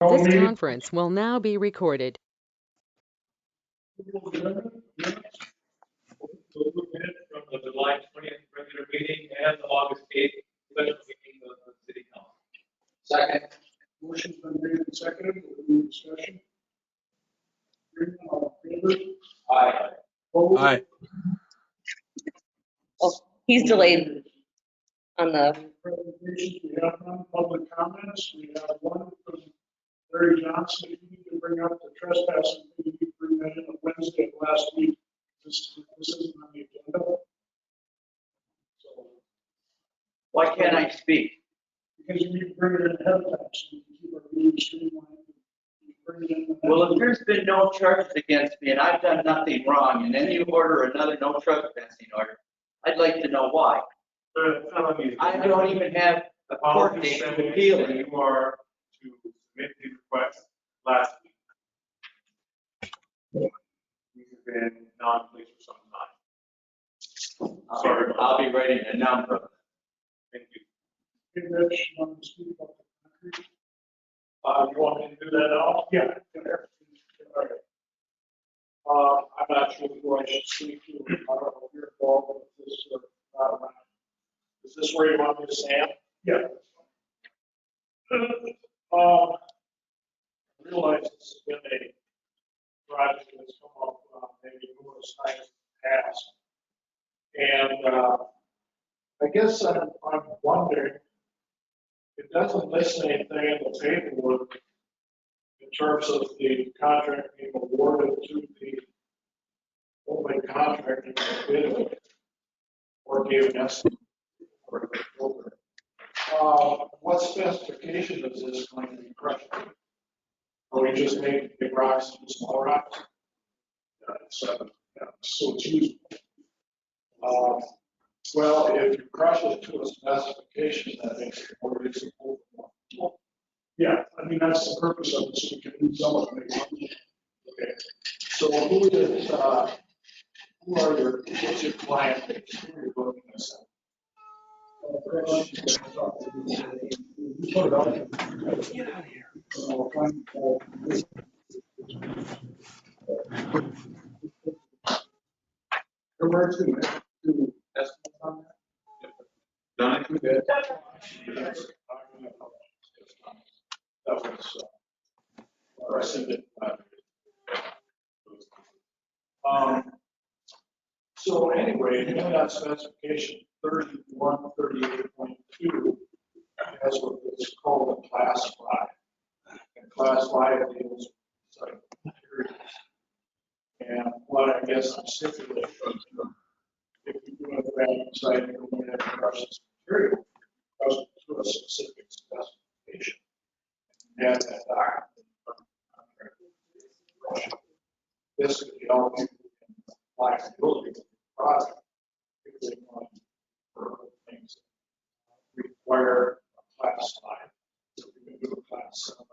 This conference will now be recorded. From the July 20th regular meeting and the August 8th special meeting of the city council. Second. Motion's been made and seconded. Any discussion? Hearing none, all in favor? Aye. Opposed? Aye. Oh, he's delayed on the, Presentations, we have none. Public comments, we have one from Larry Johnson. You need to bring up the trespassing. You need to bring that in on Wednesday of last week. This isn't on the agenda. So, Why can't I speak? because you need to bring it in ahead of time, so you can keep our meeting streamlined. You bring it in. Well, if there's been no charges against me and I've done nothing wrong, and then you order another no trespassing order, I'd like to know why. I don't even have a court date to appeal it. You are to submit the request last week. We have been non-police for some time. Sorry. I'll be writing a number. Thank you. Hey, Rich, you want to speak about the concrete? You want me to do that now? Yeah. All right. I'm not sure who I should speak to. I don't know if you're involved with this or not. Is this where you want me to stand? Yeah. I realize this has been a project that's come up maybe numerous times in the past. And I guess I'm wondering, it doesn't list anything in the paperwork in terms of the contract being awarded to the only contractor that bid or gave an estimate for the builder. What specification is this going to be crushed? Are we just making big rocks into small rocks? So it's usable. Well, if you crush it to a specification, that makes it more reasonable. Yeah, I mean, that's the purpose of it, so we can do some of it. Okay, so who are what's your client base? Who are you looking this at? Get out of here. There were two estimates on that. Done it? Good. That was, I sent it. So anyway, in that specification, 3138.2 has what is called a class 5. And class 5 deals with materials. And what I guess I'm stipulating, if you do a value site, you're going to have to crush this material, crush it to a specific specification. And have that document from the contractor. This could help you in flexibility of the project if they want for things that require a class 5. So we can do a class 7.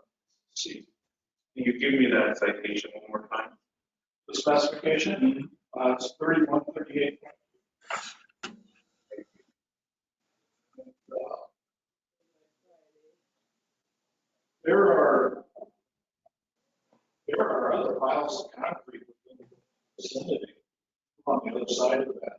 See. Can you give me that citation one more time? The specification, it's 3138. There are other miles of concrete within the vicinity on the other side of that.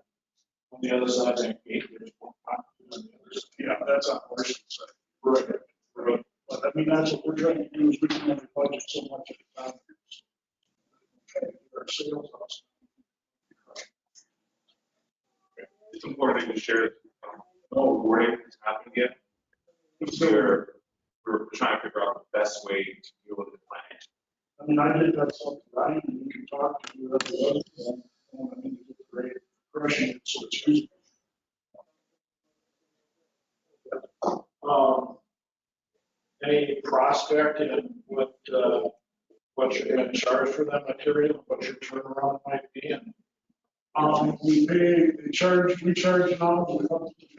On the other side of that gate, there's more concrete on the other side. Yeah, that's on our side. Right. Right. But I mean, that's what we're trying to do is we can only budget so much of the concrete. Trying to get our sales house. It's important that you share No, wording that's happened yet. We're trying to figure out the best way to deal with the plan. I mean, I did that something, right? And you can talk to whoever was, and I mean, it's great crushing it, so it's useful. Any prospect in what you're going to charge for that material, what your turnaround might be? And we charge now up to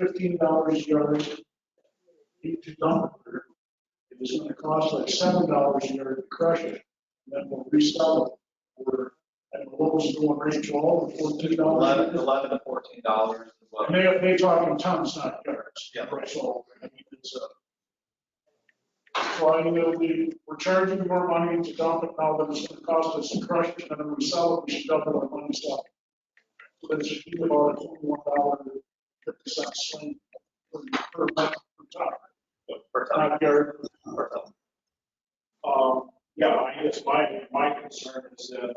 $15 a yard to dump it. It's going to cost like $7 a yard to crush it, and then we'll resell it. We're at the lowest going rate, $12 or $14. $11 to $14 as well. And they talk in tons, not yards. Yeah. Right, so, I mean, it's Well, we're charging more money to dump it now than it's gonna cost us to crush it, and then when we sell it, we should double our money sell. So that should be about $21.50 swing per month per ton. Per ton. Not yard. Per ton. Yeah, I guess my concern is that,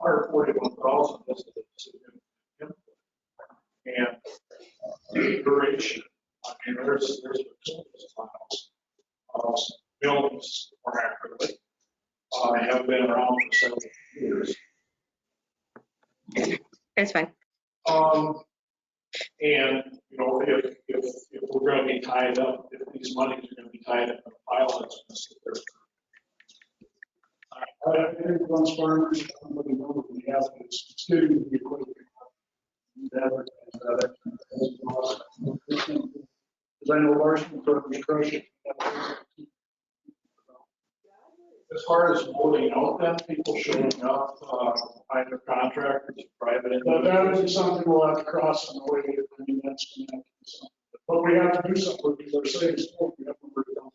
$141,000 is a significant input. And the duration, I mean, there's buildings more accurately, have been around for several years. It's fine. And, you know, if we're gonna be tied up, if these monies are gonna be tied up in a pile, that's gonna sit there. I think once farmers, everybody knows what we have, it's getting to be equipment. Because I know Larson farmers crush it. As far as voting out that, people showing up, either contractors, private. But that isn't something we'll have to cross on the way. I mean, that's gonna have to be something. But we have to do something because our savings, we have to work it out.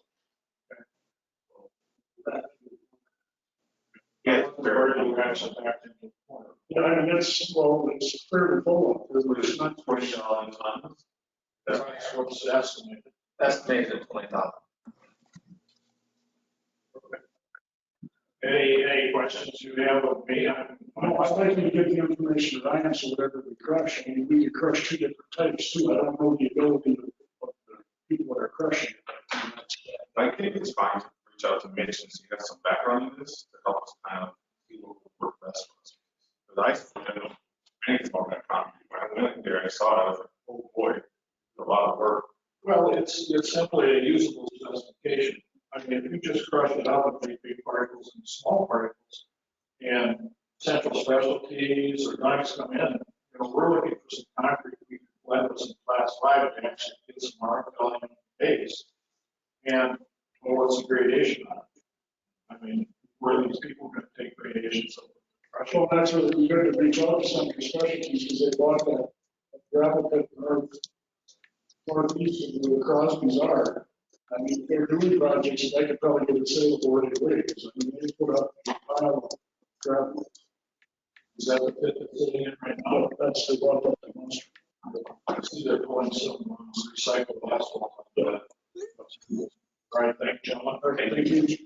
Yeah, Very little action back in the corner. Yeah, I mean, it's fairly full. It's not $20 a ton. That's what's estimated. Estimated at 20,000. Any questions you have of me? No, I'd like to get the information that I am, so whatever we crush, I mean, we could crush two different types too. I don't know the ability of the people that are crushing. I think it's fine to reach out to Mitch and see if he has some background in this to help us kind of see what would work best for us. Because I don't know anything about that concrete. When I went in there and I saw it, I was like, oh boy, it's a lot of work. Well, it's simply a usable specification. I mean, if you just crush it up and make big particles and small particles, and Central Specialties or Dykes come in, you know, we're looking for some concrete we can blend with some class 5 and actually get some mark volume base. And well, what's the gradation on it? I mean, where are these people going to take gradations of crush? Well, that's what we're going to reach out to Central Specialties because they bought that gravel pit northeast of where the Crosby's are. I mean, if they're doing projects, they could probably get it saleable right away. I mean, they put up a pile of gravel. Is that the pit that's sitting in right now? That's the one up the monster. I see they're pulling some recycled asphalt. All right, thank you, gentlemen. Okay, thank you.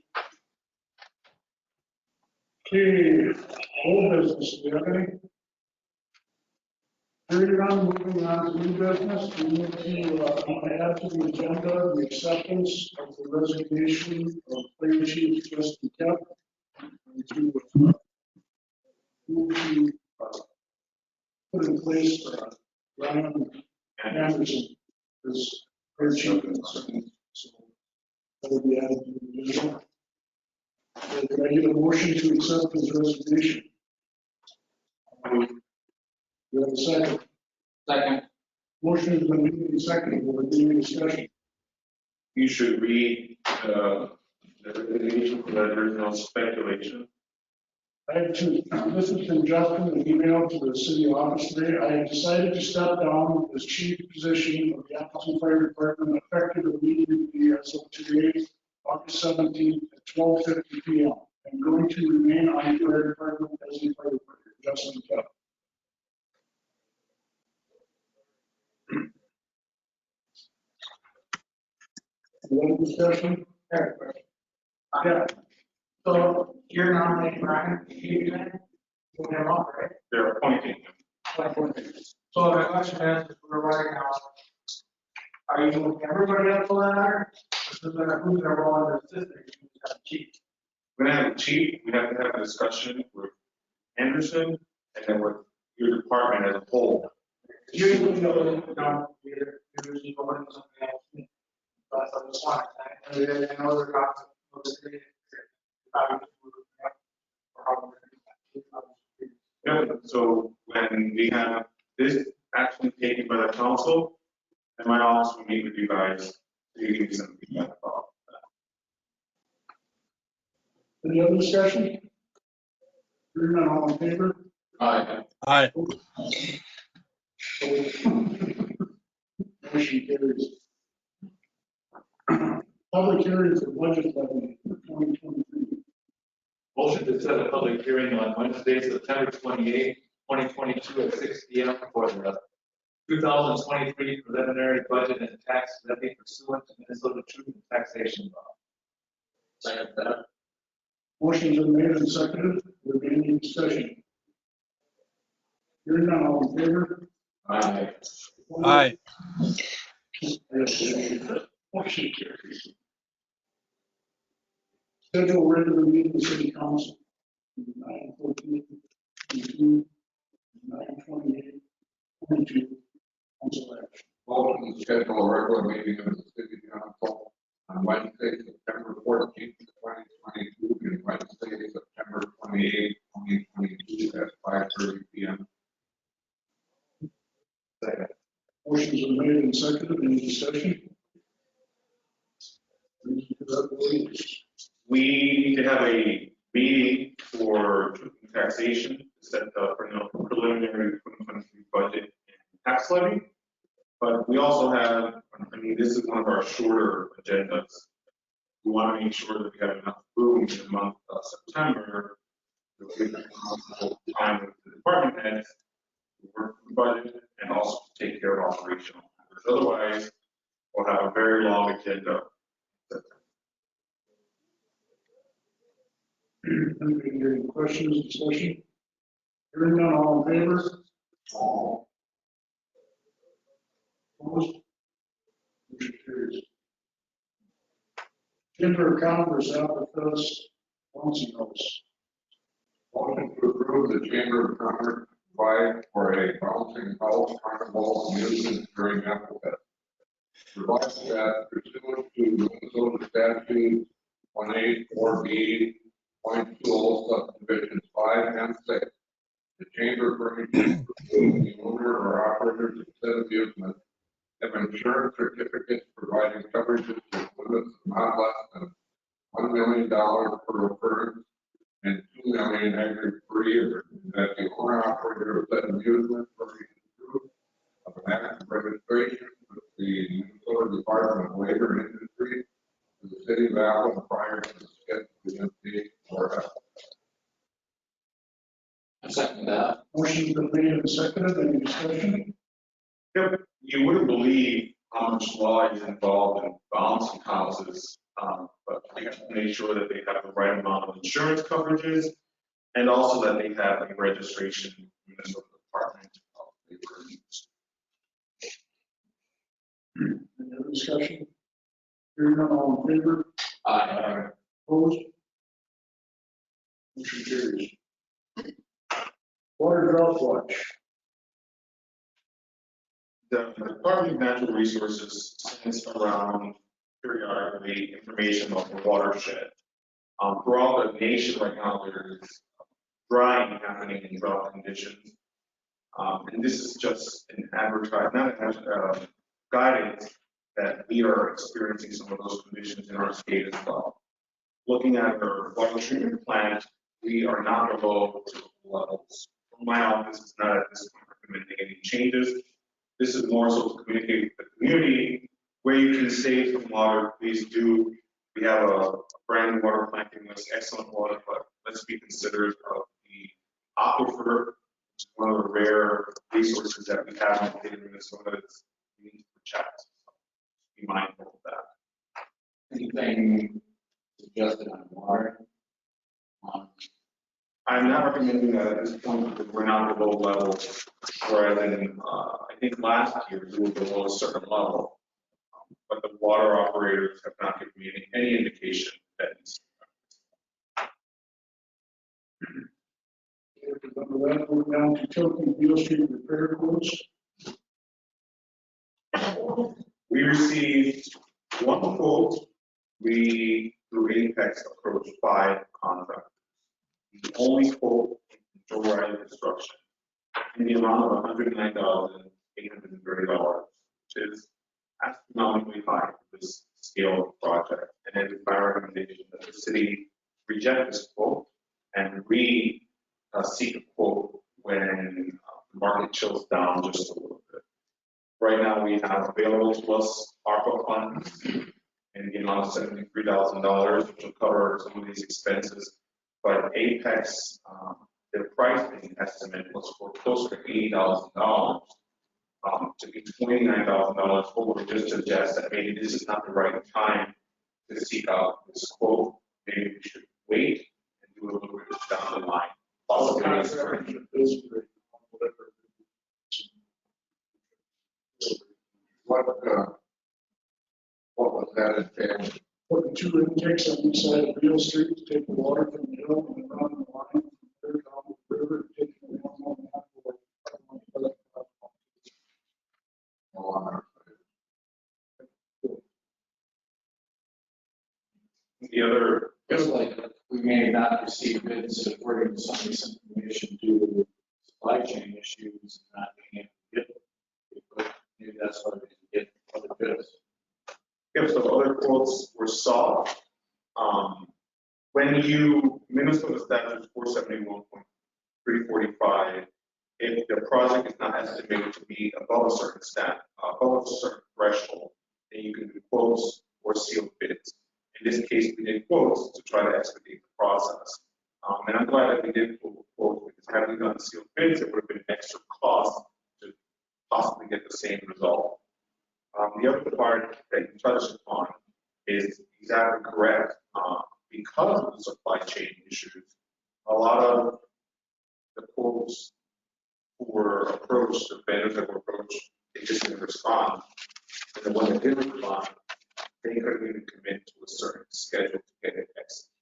Okay, old business, do you have any? Hearing none, moving on to new business, we need to add to the agenda the acceptance of the resignation of Fire Chief Justin Kemp and to move to put in place Ryan Anderson as Fire Chief. So that would be added to the agenda. Can I get a motion to accept his resignation? You have a second? Second. Motion has been made and seconded. Will there be any discussion? You should read the resignation so that there's no speculation. I have to, this has been Justin, an email to the city office today. I have decided to step down as chief position of the Appleton Fire Department effective immediately as of today, August 17th at 12:50 p.m. I'm going to remain on the fire department as a firefighter, Justin Kemp. One discussion? Yeah. So you're nominating Ryan, you can move him up, right? They're appointing him. So the question is, we're right now, are you moving everybody up to ladder? Or who's their role in the system? Chief. We're gonna have a chief, we have to have a discussion with Anderson and then with your department as a whole. Usually, you're usually going to something else. That's what I just want. I know they're not. Yeah, so when we have this action taken by the council, then my office will meet with you guys, so you can give me some feedback about that. Any other discussion? Hearing none, all in favor? Aye. Aye. Motion carries. Public hearing for budget levy for 2023. Motion to set a public hearing on Wednesday, September 28th, 2022 at 6 p.m. for the 2023 preliminary budget and tax levy pursuant to Minnesota Truth and Taxation Law. Second that. Motion's been made and seconded. Will there be any discussion? Hearing none, all in favor? Aye. Aye. Motion carries. Schedule regular meeting of city council, 9:14, 22, 9:28, 22, council action. Motion to schedule a regular meeting of the city council on Wednesday, September 14th, 2022, and Wednesday, September 28th, 2022 at 5:30 p.m. Second. Motion's been made and seconded. Any discussion? Please do that, please. We need to have a meeting for truth and taxation to set the preliminary 2023 budget and tax levy. But we also have, I mean, this is one of our shorter agendas. We want to make sure that we have enough room in the month of September to give time with the department heads to work the budget and also to take care of operational matters. Otherwise, we'll have a very long agenda. Any questions, discussion? Hearing none, all in favor? Opposed? Motion carries. Chamber of Commerce, Appleton, Bouncing House. Motion to approve the Chamber of Commerce provide for a bouncing house carnival amusement during Appleton. Provide that pursuant to Minnesota statute 184B. .20 subdivisions 5 and 6. The chamber furnishes the owner or operators of said amusement have insurance certificates providing coverages with limits of not less than $1 million per occurrence and $2 million aggregate per year. That the owner operator of said amusement furnishes proof of an act of registration with the Minnesota Department of Labor and Industry to the city of Appleton prior to the scheduled date or I second that. Motion's been made and seconded. Any discussion? Yep, you wouldn't believe how much law is involved in bouncing houses, but we have to make sure that they have the right amount of insurance coverages and also that they have a registration in the Minnesota Department of Labor and Industry. Any other discussion? Hearing none, all in favor? Aye. Opposed? Motion carries. Water drought watch. The Department of Natural Resources sends around periodically information about the watershed. Throughout the nation right now, there is drying happening in drought conditions. And this is just an guidance that we are experiencing some of those conditions in our state as well. Looking at our water treatment plant, we are not below levels. From my office, it's not at this point recommending any changes. This is more so to communicate with the community where you can save some water. Please do. We have a brand new water plant giving us excellent water, but let's be considerate of the aquifer, which is one of the rare resources that we have in the state of Minnesota. It's we need to protect. So be mindful of that. Anything suggested on water? I'm not recommending that at this point because we're not below level, whereas in, I think last year we were below a certain level. But the water operators have not given me any indication that it's. Remember that, we're down to Tilton Beale Street repair quotes. We received one quote. We, through Apex, approached 5 contractors. The only quote in Joyride Construction in the amount of $109,830, which is astronomically high for this scale of project. And it is my recommendation that the city reject this quote and seek a quote when the market chills down just a little bit. Right now, we have available to us ARPA funds, in the amount of $73,000, which will cover some of these expenses. But Apex, their pricing estimate was for closer to $80,000. To be $29,000, what we just suggest that maybe this is not the right time to seek out this quote. Maybe we should wait and do a little bit down the line. All Possibly kinds in of spring. different districts, whatever. What was that entail? Putting 2 intakes on each side of Beale Street to take the water from the hill and run the line from there down the river, taking it one and a half or 5 The other, Feels like we may not receive bids if we're going to send this information due to supply chain issues and not being able to get it. But maybe that's why we get other bids. if some other quotes were sought, when you, Minnesota statute 471.345, if the project is not estimated to be above a certain above a certain threshold, then you can do quotes or sealed bids. In this case, we did quotes to try to expedite the process. And I'm glad that we did quotes because had we done sealed bids, it would have been extra cost to possibly get the same result. The other part that you touched upon is exactly correct. Because of the supply chain issues, a lot of the quotes who were approached, the vendors that were approached, they just didn't respond. And the one that did respond, they couldn't even commit to a certain schedule to get it executed.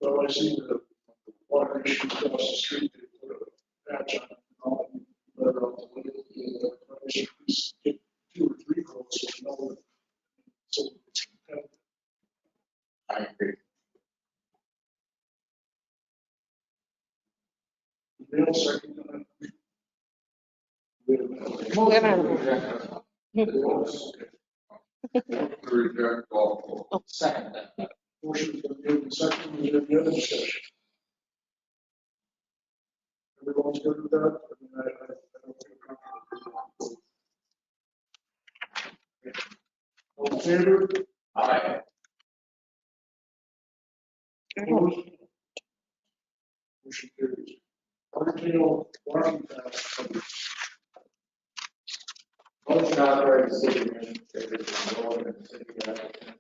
Well, I see the water issue across the street, they put a patch on it, all, but get 2 or 3 quotes, so no. So, I agree. Bill, second on it. Well, we haven't- To reject all quotes. Second that. Motion for the and second, is there any other discussion? Everyone's good with that? I mean, I don't feel comfortable. All in favor? Aye. Opposed? Motion carries. Article Washington. Motion authorized the city administrator to enroll in the city of Appleton,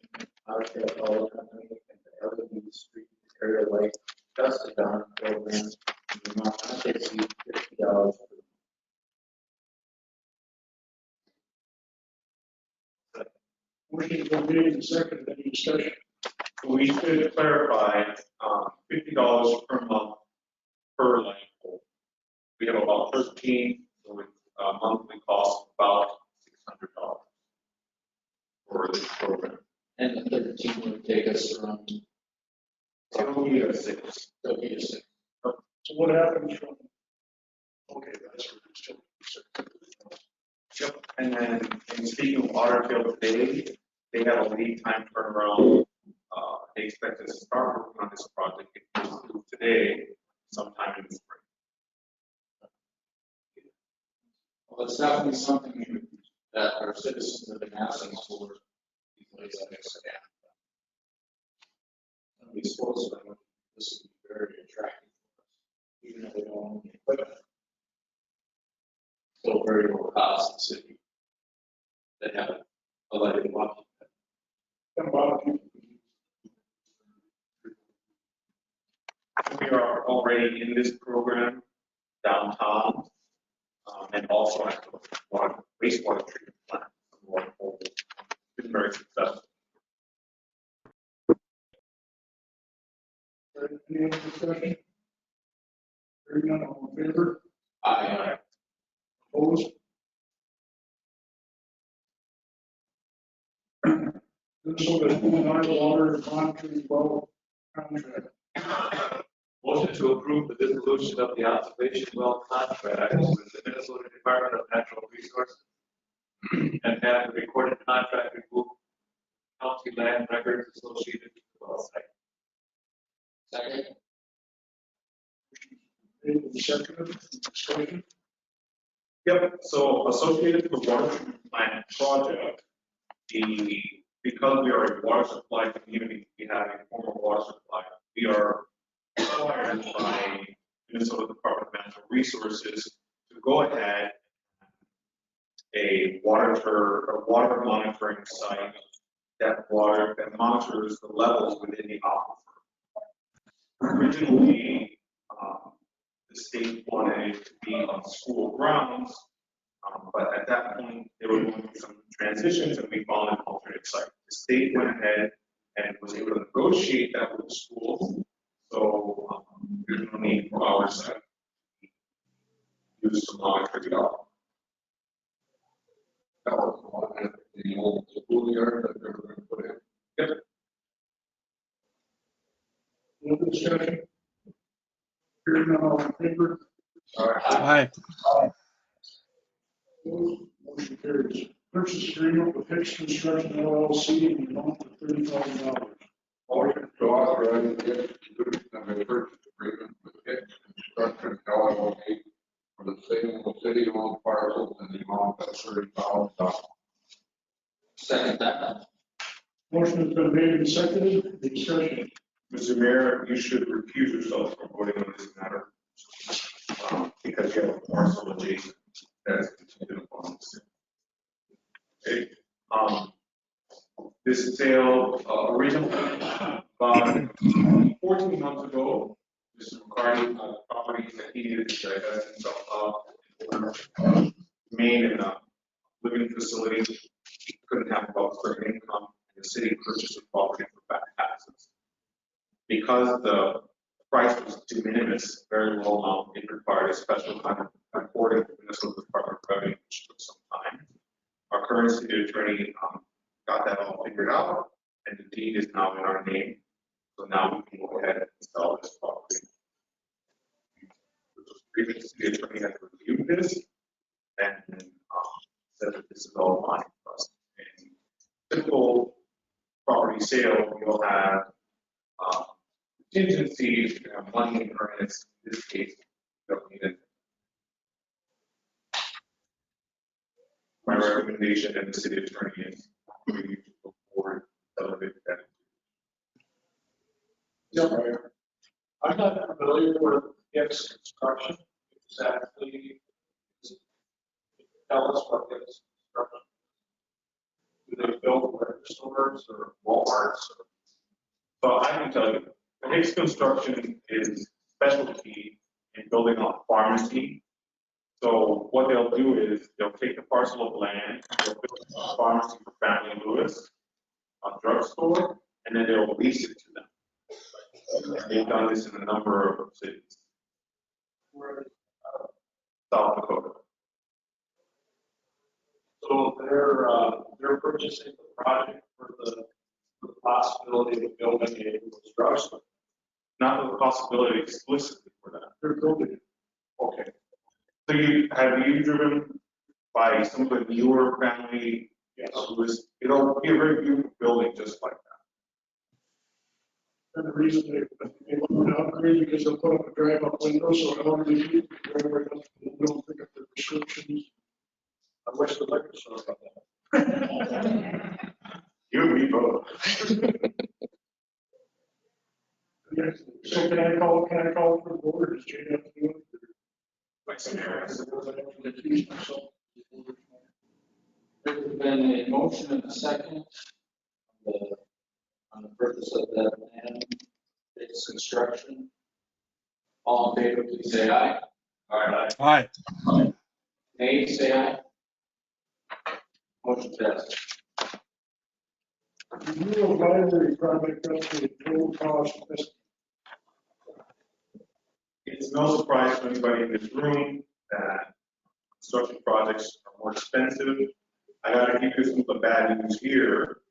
Auto Power Company, and the LED Street Area Light Dust Down Program, in the amount not to exceed $50 per Motion for made and seconded, any discussion? We should clarify, $50 per month per light pole. We have about 13, so it's a monthly cost of about $600 for this program. And the 13 would take us from It'll be a 6. 36. So what happens from? Okay, that's what it's still. Yep. And then, in speaking of Waterfield today, they have a lead time turnaround. They expect us to start working on this project today, sometime in the spring. Well, it's definitely something that our citizens have been asking for. These days, and we suppose that this would be very attractive for us, even if we don't own the equipment. Still very low cost in the city. That have a lighted lot. We are already in this program downtown, and also at the wastewater treatment plant. It's been very successful. Any other discussion? Hearing none, all in favor? Aye. Opposed? Minnesota water monitoring well contract. Motion to approve the dissolution of the observation well contract with the Minnesota Department of Natural Resources and have the recorded contract removed county land records associated with the well site. Second. Made and seconded, discussion. Yep, so associated with the water treatment plant project, because we are a water supply community, we have a formal water supply. We are required by Minnesota Department of Natural Resources to go ahead a water monitoring site that monitors the levels within the aquifer. Originally, the state wanted it to be on school grounds, but at that point, they were going through some transitions and we found an alternate site. The state went ahead and was able to negotiate that with the schools. So there's no need for our site to use to monitor the aquifer. That was the one at the old schoolyard that they were going to put in. Yep. Other discussion? Hearing none, all in favor? Aye. Opposed? Motion carries. Purchase agreement with Hicks Construction LLC in the amount of $30,000. Motion to authorize the execution of a purchase agreement with Hicks Construction LLC for the sale of city-owned parcels in the amount of $30,000. Second that. Motion has been made and seconded. Discussion. Mr. Mayor, you should recuse yourself from voting on this matter because you have a parcel adjacent that is contingent upon the sale. Okay. This sale originally about 14 months ago, Mr. McCarty properties that he needed to divest himself of, made in a living facility. He couldn't have about a certain income. The city purchased the property for back taxes. Because the price was de minimis, very low amount, it required a special kind of reporting to the Minnesota Department of Revenue, which took some time. Our current city attorney got that all figured out, and the deed is now in our name. So now we can go ahead and sell this property. The previous city attorney has reviewed this and said that this is all fine for us. In typical property sale, you'll have contingencies, money in earnest. In this case, we don't need it. My recommendation and the city attorney is for you to go forward, elevate that. Mayor. I'm not familiar with Hicks Construction. Exactly. Tell us what Hicks Construction. Do they build liquor stores or Walmarts? So I can tell you, the Hicks Construction is specialty in building a pharmacy. So what they'll do is they'll take the parcel of land, they'll build a pharmacy for Family Lewis, a drugstore, and then they'll lease it to them. And they've done this in a number of cities. South Dakota. So they're purchasing the project for the possibility of building a drugstore. Not the possibility explicitly for that. They're building it. Okay. So have you driven by some of the newer Family Lewis? It'll be a very beautiful building just like that. And the reason they want to upgrade because they'll put up a drive-up window so elderly people can drive right up and don't pick up their prescriptions. I wish the liquor store got that. You and me both. Yes. So can I call for the board? Does Jane have to do it? There's been a motion and a second on the purpose of that land, its construction. All in favor, please say aye. Aye. Nay, say aye. Motion passes. Review of library project estimate total cost estimate. It's no surprise to anybody in this room that construction projects are more expensive. I got to give you some of the bad news here.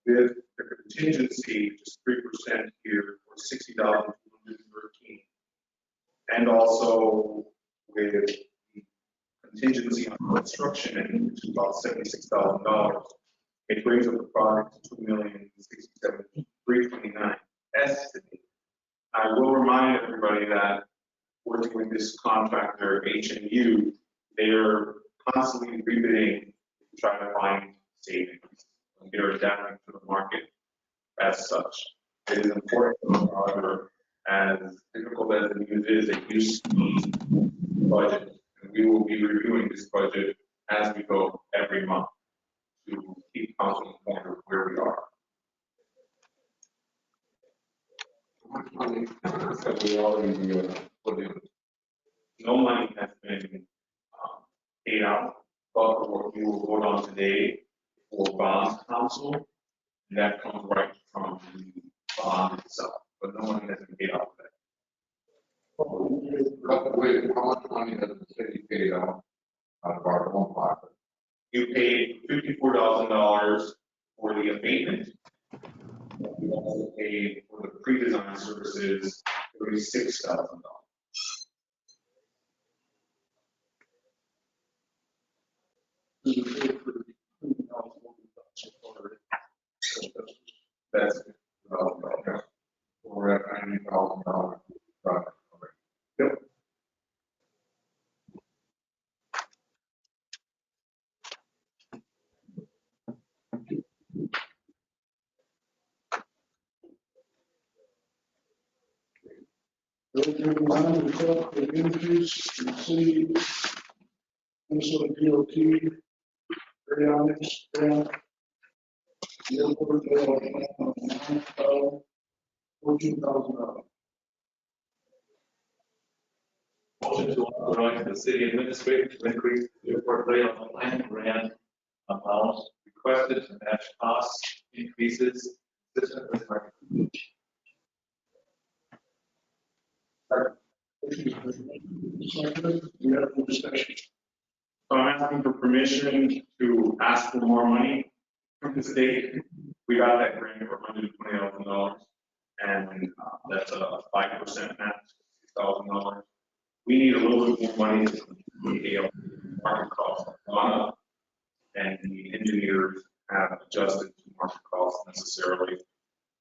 With the contingency, which is 3% here, for $60,213, and also with the contingency on construction, and which is about $76,000, it brings up the project to $2,067,329 estimated. I will remind everybody that working with this contractor, H&U, they're constantly rebidding to try to find savings. And they're adapting to the market as such. It is important, however, as difficult as the news is, it used to be budget. And we will be reviewing this budget as we go every month to keep council informed of where we are. How much money have we already put in? No money has been paid out, but what we will vote on today for bonds council, and that comes right from the bond itself, but no money has been paid out for that. Wait, how much money has the city paid out of our own pocket? You paid $54,000 for the abatement. You also paid for the pre-design services $36,000. That's We're at $90,000 project. yep. Moving on to talk the increase in city, Minnesota DOT, periodics, grant, the airport, $14,000. Motion to authorize the city administrator to increase the airport layout plan grant amount requested to match cost increases consistent with market. We have no discussion. So I'm asking for permission to ask for more money from the state. We got that grant for $120,000, and that's a 5% match, $6,000. We need a little bit more money to pay up market costs have gone up, and the engineers have adjusted to market costs necessarily.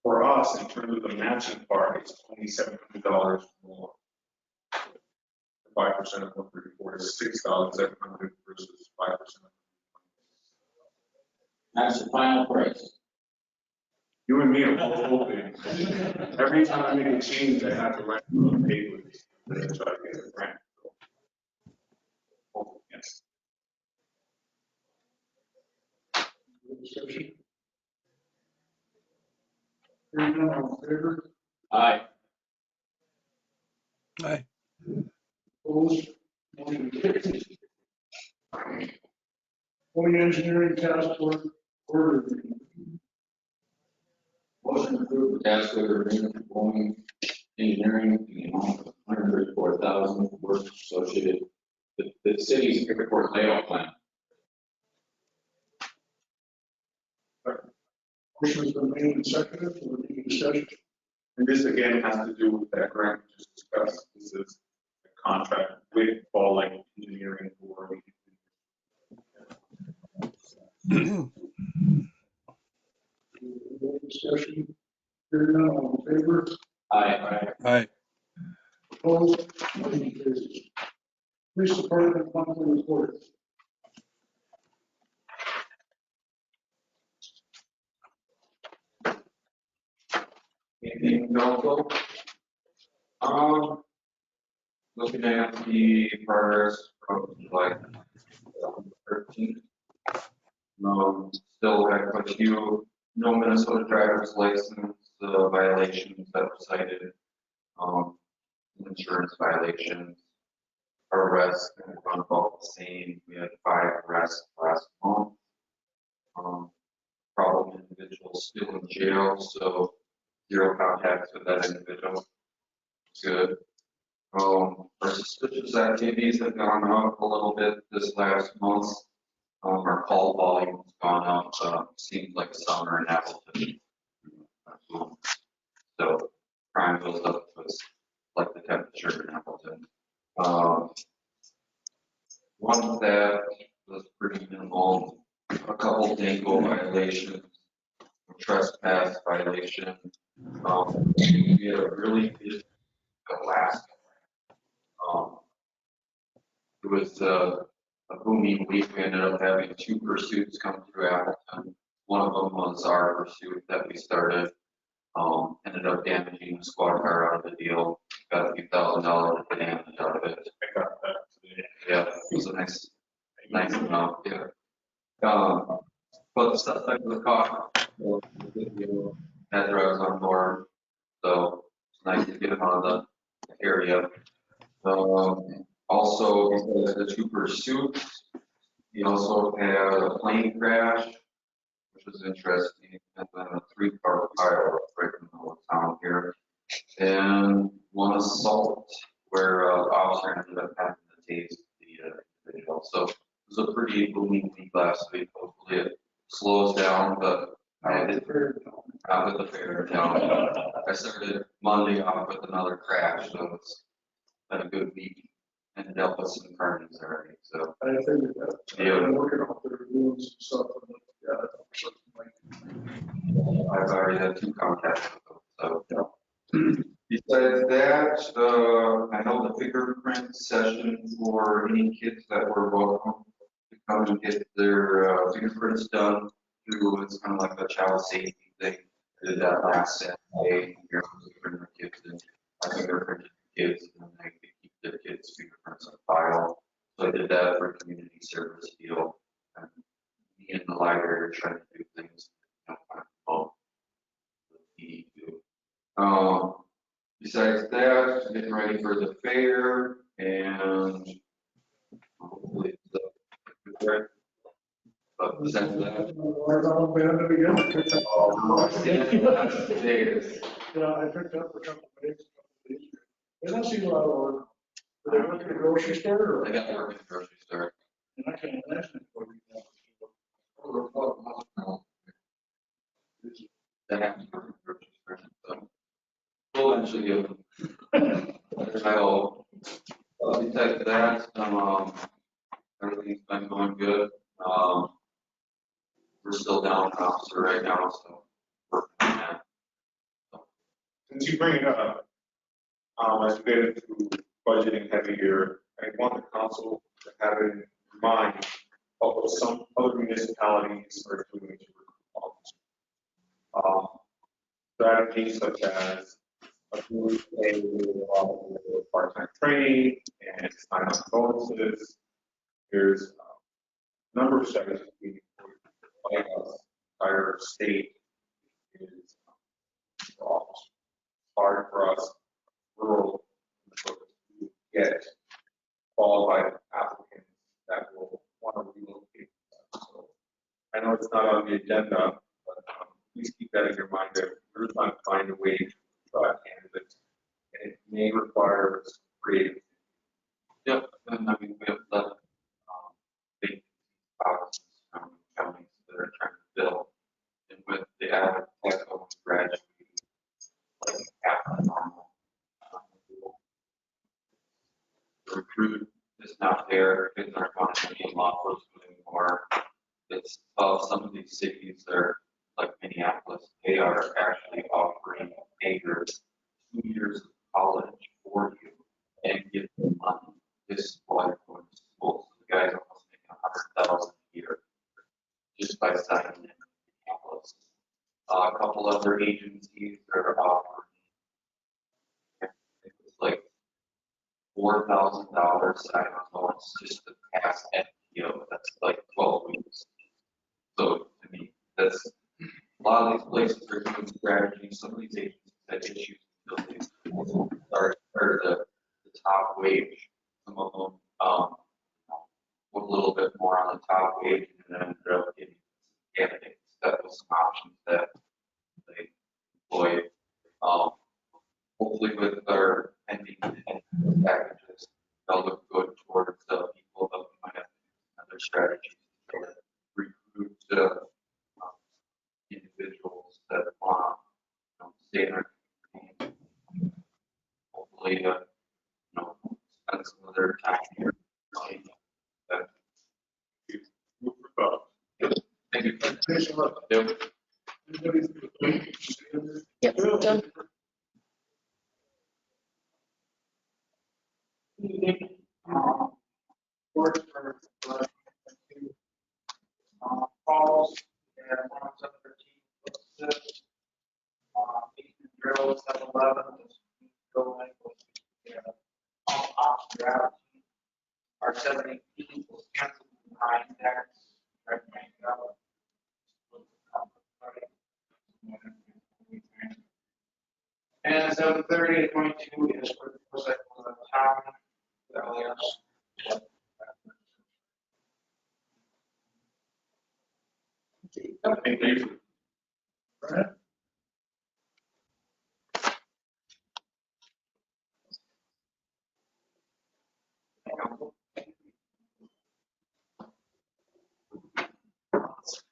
For us, in terms of the matching part, it's only $700 more. 5% of 134 is $6,700 versus 5%. That's the final price. You and me are both hoping. Every time I make a change, I have to write on the paper to try to get a grant. Hopefully, yes. Discussion. Hearing none, all in favor? Aye. Aye. Opposed? Motion carries. County Engineering Task Force order agreement. Motion to approve the task order agreement for Boeing Engineering in the amount of $134,000 for work associated with the city's airport layout plan. Motion has been made and seconded. Will there be discussion? And this again has to do with that grant we just discussed. This is a contract with Ball Lake Engineering for. Discussion. Hearing none, all in favor? Aye. Aye. Opposed? Motion carries. Police Department monthly report. Anything notable? Looking at the progress from like 2013. Still have a few no Minnesota driver's license violations that were cited. Insurance violations, arrests, and run about the same. We had 5 arrests last month. Problem individual still in jail, so 0 contacts with that individual. Good. Our suspicious activities have gone up a little bit this last month. Our call volume has gone up. Seems like summer in Appleton. So crime goes up with like the temperature in Appleton. One that was pretty minimal. A couple DACO violations, a trespass violation. We had a really good last. It was a booming week. We ended up having 2 pursuits come through Appleton. One of them was our pursuit that we started. Ended up damaging the squad car out of the deal. Got a few $1,000s of damage out of it. I got that today. Yeah, it was a nice amount. Yeah. But the suspect was caught. That drives on board. So it's nice to get him out of the area. Also, the 2 pursuits. He also had a plane crash, which was interesting, and then a 3-car fire right in the middle of town here, and 1 assault where officer ended up having to tase the individual. So it was a pretty booming week last week. Hopefully it slows down, but I did not with the fair down. I started Monday off with another crash, so it's been a good week and dealt with some carnage already. So I figured that. Yeah. I'm working on the rules and stuff. I've already had 2 contacts with them. So besides that, I know the fingerprint session for any kids that were welcome to come and get their fingerprints done through, it's kind of like a child safety thing. I did that last Saturday. Here was bring their kids in. I fingerprinted the kids and then they could keep their kids' fingerprints on file. So I did that for a community service deal. And me and the library are trying to do things. Besides that, getting ready for the fair and hopefully the but besides that, Yeah, I picked up a couple of days. They don't seem a lot of work. Are they working at a grocery store or? I got to work at the grocery store. And I can't imagine it. That happens to work at the grocery store. So we'll eventually get them. I hope. Besides that, everything's been going good. We're still down an officer right now, so working on that. Since you bring it up, as we get into budgeting heavy year, I want the council to have in mind of what some other municipalities are doing to recruit officers. Strategies such as part-time training and sign-on bonuses. There's a number of strategies we like entire state is hard for us rural to get qualified applicants that will want to relocate. So I know it's not on the agenda, but please keep that in your mind that we're trying to find a way to draw candidates, and it may require some creative. Yep, and I mean, we have left big offices from counties that are trying to fill. And with the added technical graduate, like half the normal. The recruit is not there, kids aren't going to be in law enforcement anymore. It's some of these cities are like Minneapolis, they are actually offering payers 2 years of college for you and give them money. This is why they're going to school. So the guy's almost making $100,000 a year just by signing in Minneapolis. A couple other agencies are offering it was like $4,000 sign-on bonus just to pass FTO. That's like 12 weeks. So to me, that's a lot of these places are doing strategies. Some of these agencies have issues until they start the top wage. Some of them with a little bit more on the top wage and then ended up getting candidates. That was some options that they employed. Hopefully with our pending packages, they'll look good towards the people that we might have other strategies to recruit individuals that want to stay in our community. Hopefully, spend some of their time here. Thank you. Yep. Yep, done. Work for calls, and 113, 18 drills, 711, drilling, option route. Our 718 was canceled behind that. And 730 to 22 is for the first cycle of town. Thank you. Right.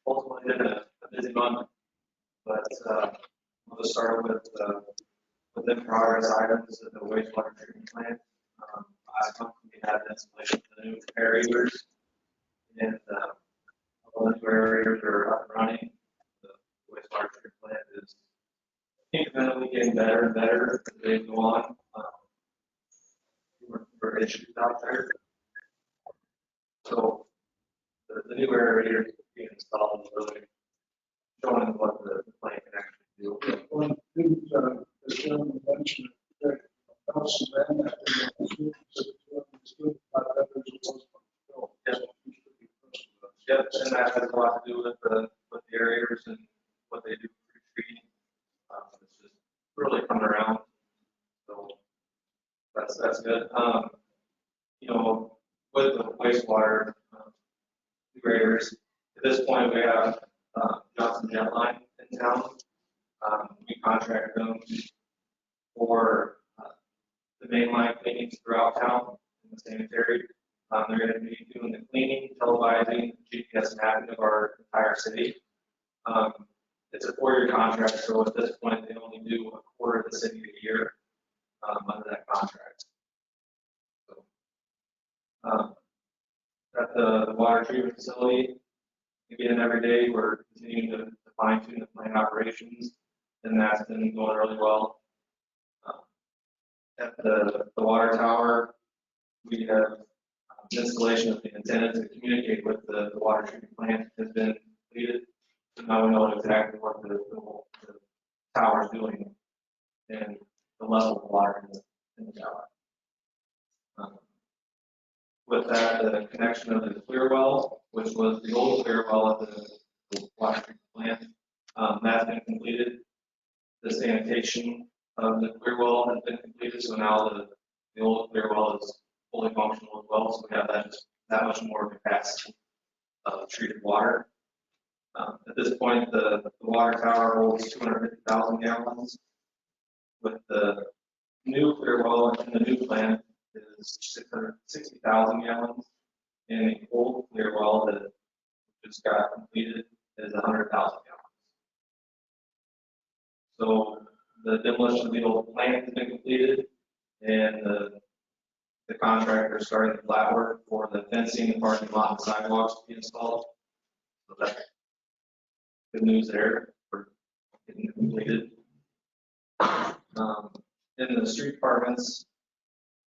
Ultimately been a busy month, but we'll just start with the progress items of the wastewater treatment plant. Last month we had an installation of the new aerators, and all the new aerators are up and running. The wastewater treatment plant is incrementally getting better and better as they go on. For issues out there. So the new aerator being installed is really showing what the plant can actually do. One thing, the gentleman mentioned, that house and then Yep, and that has a lot to do with the aerators and what they do for treating. It's just really coming around. So that's good. You know, with the wastewater graders, at this point we have Johnson Jet Line in town. We contract them for the mainline cleanings throughout town in the sanitary. They're going to be doing the cleaning, televising, GPS mapping of our entire city. It's a 4-year contract, so at this point they only do a quarter of the city a year under that contract. So, at the water treatment facility, again, every day we're continuing to fine tune the plant operations, and that's been going really well. At the water tower, we have installation of the antenna to communicate with the water treatment plant has been completed. So now we know exactly what the tower is doing and the level of water in the tower. With that, the connection of the clear well, which was the old clear well at the water treatment plant, that's been completed. The sanitation of the clear well has been completed, so now the old clear well is fully functional as well, so we have that much more capacity of treated water. At this point, the water tower holds 250,000 gallons. With the new clear well in the new plant is 660,000 gallons, and the old clear well that just got completed is 100,000 gallons. So the demolition of the old plant has been completed, and the contractor started the flat work for the fencing, the parking lot, and sidewalks to be installed. So that's good news there for getting it completed. In the street departments,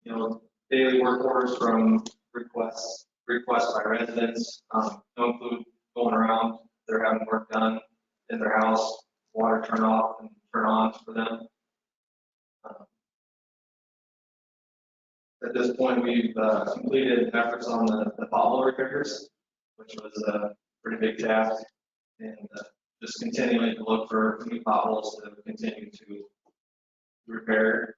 you know, daily work orders from requests by residents don't include going around. They're having work done in their house, water turn off and turn on for them. At this point, we've completed efforts on the pothole repairs, which was a pretty big task, and just continuing to look for new potholes to continue to repair.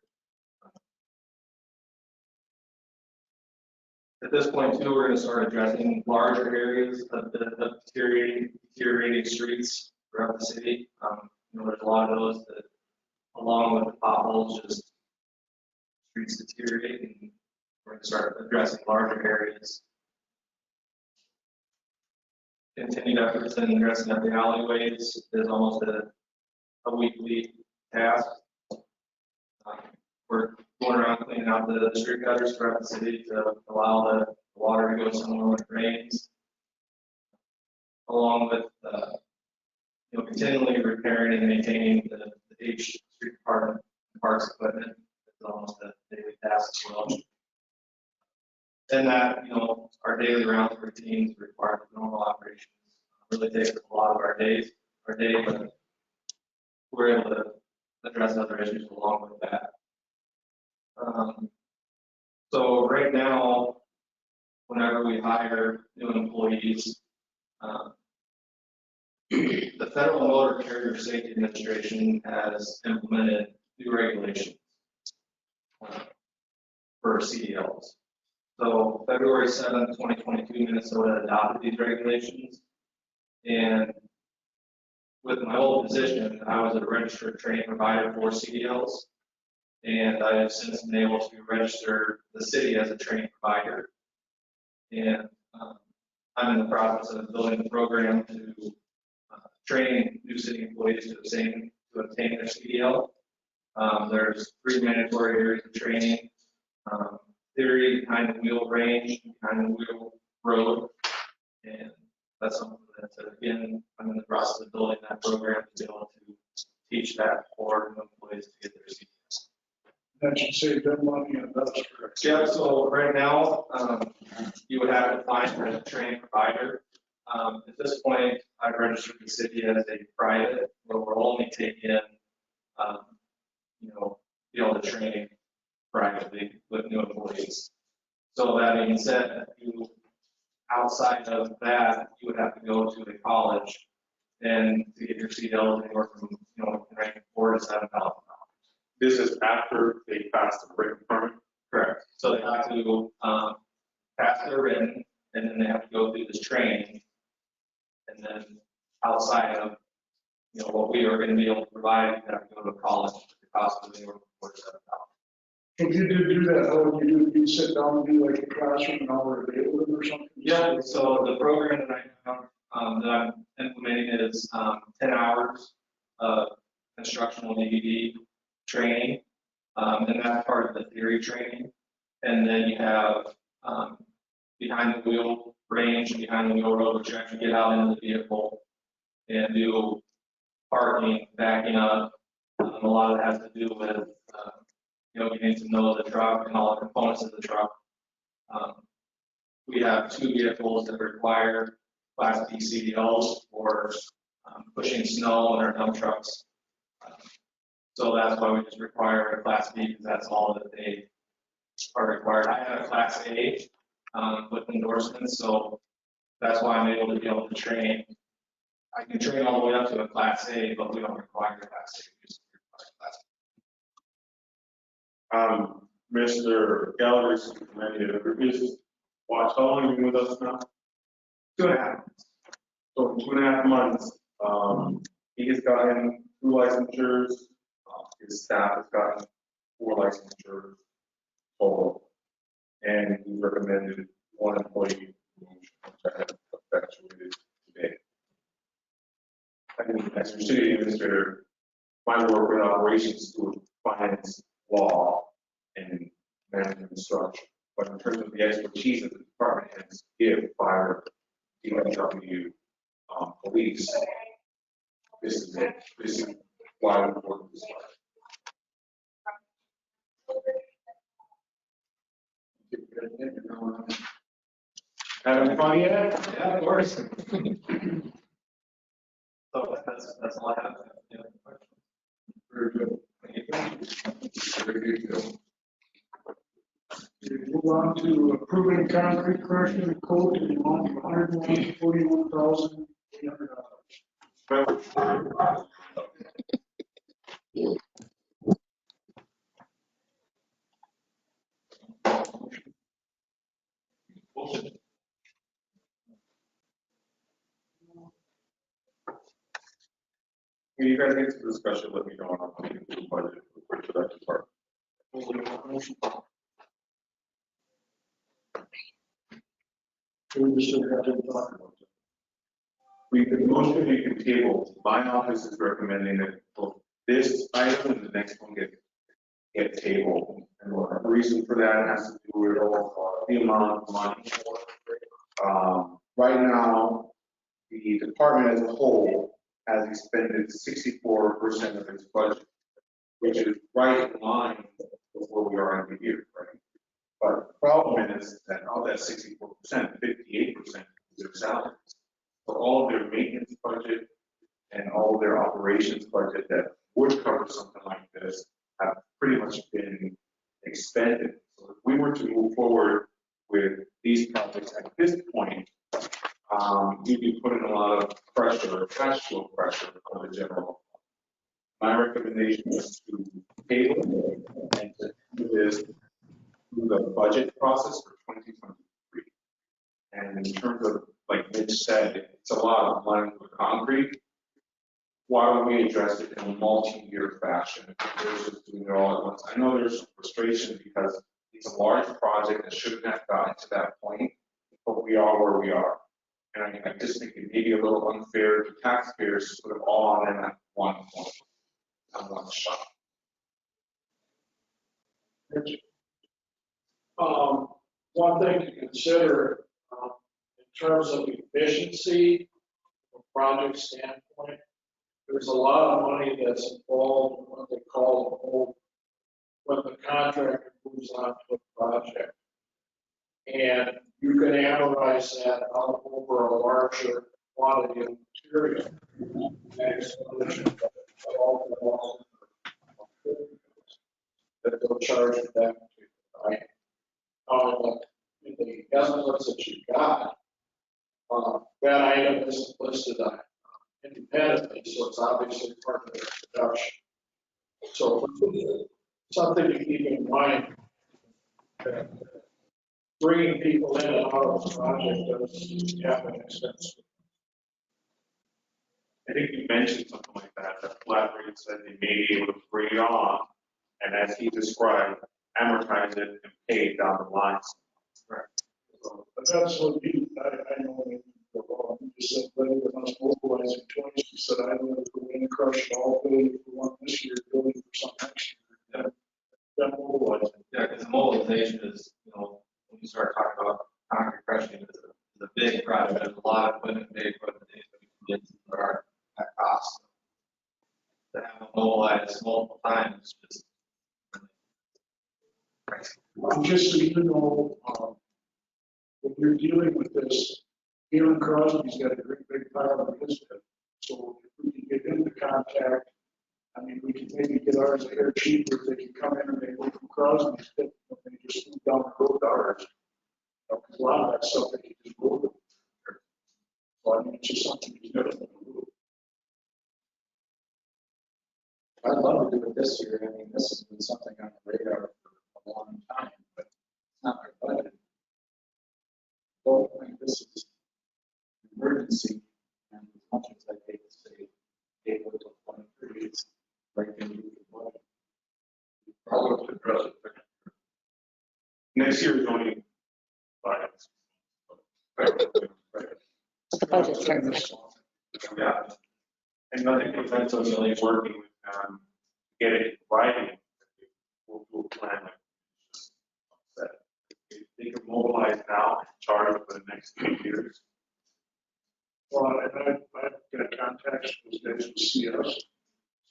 At this point, too, we're going to start addressing larger areas of the deteriorating streets throughout the city. You know, there's a lot of those that, along with the potholes, just streets deteriorate, and we're going to start addressing larger areas. Continued efforts in addressing up the alleyways is almost a weekly task. We're going around cleaning out the street gutters throughout the city to allow the water to go somewhere when it rains. Along with you know, continually repairing and maintaining the H street department parks equipment. It's almost a daily task as well. And that, you know, our daily rounds routines require normal operations really takes up a lot of our day, but we're able to address other issues along with that. So right now, whenever we hire new employees, the Federal Motor Carrier Safety Administration has implemented new regulations for CDLs. So February 7th, 2022, Minnesota adopted these regulations. And with my old position, I was a registered training provider for CDLs. And I have since been able to register the city as a training provider. And I'm in the process of building a program to train new city employees to obtain their CDL. There's 3 mandatory areas of training: theory, behind the wheel range, behind the wheel road, and that's something that, again, I'm in the process of building that program to be able to teach that for new employees to get their CDL. That should save them money and that's correct. Yeah, so right now, you would have to find a training provider. At this point, I've registered the city as a private, where we're only taking in, be able to train privately with new employees. So that being said, outside of that, you would have to go to a college and to get your CDL anywhere from, ranking $4,000 to $7,000. This is after they pass the written permit? Correct. So they have to pass their written, and then they have to go through this training. And then outside of, what we are going to be able to provide, you have to go to college. The cost is anywhere from $4,000 to $7,000. If you did do that, how would you do? You'd sit down and do like a classroom an hour a day with them or something? Yeah, so the program that I have, that I'm implementing is 10 hours of instructional DVD training, and that's part of the theory training. And then you have behind the wheel range, behind the wheel road, which you actually get out into the vehicle and do parking, backing up. A lot of it has to do with getting to know the truck and all the components of the truck. We have 2 vehicles that require Class B CDLs for pushing snow in our dump trucks. So that's why we just require a Class B, because that's all that they are required. I have a Class A with endorsements, so that's why I'm able to train. I can train all the way up to a Class A, but we don't require a Class A. We just require Class B. Mr. Gallagher's is watch. How long have you been with us now? 2.5. So 2.5 months. He has gotten 2 licensures. His staff has gotten 4 licensures total. And he recommended 1 employee promotion, which I have effectuated today. And as your city administrator, my work with operations to finance, law, and management instruction. But in terms of the expertise that the department heads give, fire, DPW, police, this is it. This is why we work this way. Having fun yet? Yeah, of course. So that's all I have. Very good. Very good. We move on to approving concrete crushing quote in the amount of $141,800. When you guys get to the discussion, let me know. I'll put it in the budget for that department. We still have to talk about it. We can motion, you can table. My office is recommending that both this item and the next one get tabled. And the reason for that has to do with the amount of money. Right now, the department as a whole has expended 64% of its budget, which is right in line with where we are in the year, right? But the problem is that of that 64%, 58% is their salaries. So all of their maintenance budget and all of their operations budget that would cover something like this have pretty much been expended. So if we were to move forward with these projects at this point, we'd be putting a lot of pressure, cash flow pressure on the general fund. My recommendation is to table and to do this through the budget process for 2023. And in terms of, like Mitch said, it's a lot of money for concrete. Why don't we address it in a multi-year fashion? Versus doing it all at once. I know there's frustration because it's a large project that shouldn't have gotten to that point, but we are where we are. And I just think it may be a little unfair to taxpayers to put it all on them at one point, on one shot. One thing to consider in terms of efficiency from a project standpoint, there's a lot of money that's involved in what they call the whole, when the contractor moves on to a project. And you can analyze that out over a larger quantity of material. That they'll charge you that, right? In the estimates that you got, that item isn't listed on independently, so it's obviously part of the production. So something to keep in mind. Bringing people in and out of the project does have an expense. I think you mentioned something like that flat rate said they may be able to bring it on, and as he described, amortize it and pay it down the line. Right. So, but that's what I know when you just said, whether it must mobilize in 20, you said, I don't know if we're going to crush it all day, if we want this year, building for some next year. That mobilizing. Yeah, because mobilization is, when you start talking about concrete crushing, it's a big project. There's a lot of equipment, big equipment that are at cost. To have them mobilized multiple times is just. Just so you know, when you're dealing with this, Aaron Crosby's got a great big pile of his stuff. So if we can get into contact, I mean, we can maybe get ours a hair cheaper if they can come in and they work from Crosby's, and they just move down the road to ours. Because a lot of that stuff they can just go to. So I mean, it's just something you got to do. I'd love to do it this year. I mean, this has been something on the radar for a long time, but it's not my budget. Well, I think this is an emergency, and as much as I hate to say, April to 23, it's right into the budget. I'll look to address it. Next year is only 5. The budget terms. Yeah. And nothing prevents us from working with get it writing. We'll do a plan like that. If they can mobilize now and charge for the next 2 years. Well, and I've got contacts with those guys who see us.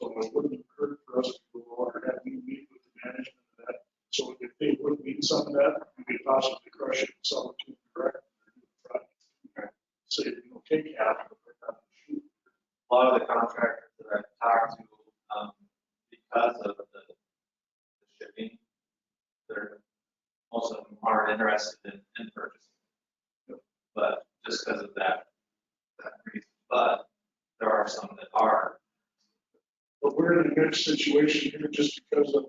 So it wouldn't hurt for us to go over and have you meet with the management of that. So if they would need some of that, we could possibly crush it and sell it to them direct. So you know, take half of it. A lot of the contractors that I've talked to, because of the shipping, most of them aren't interested in purchasing. But just because of that reason. But there are some that are. But we're in a mixed situation here just because of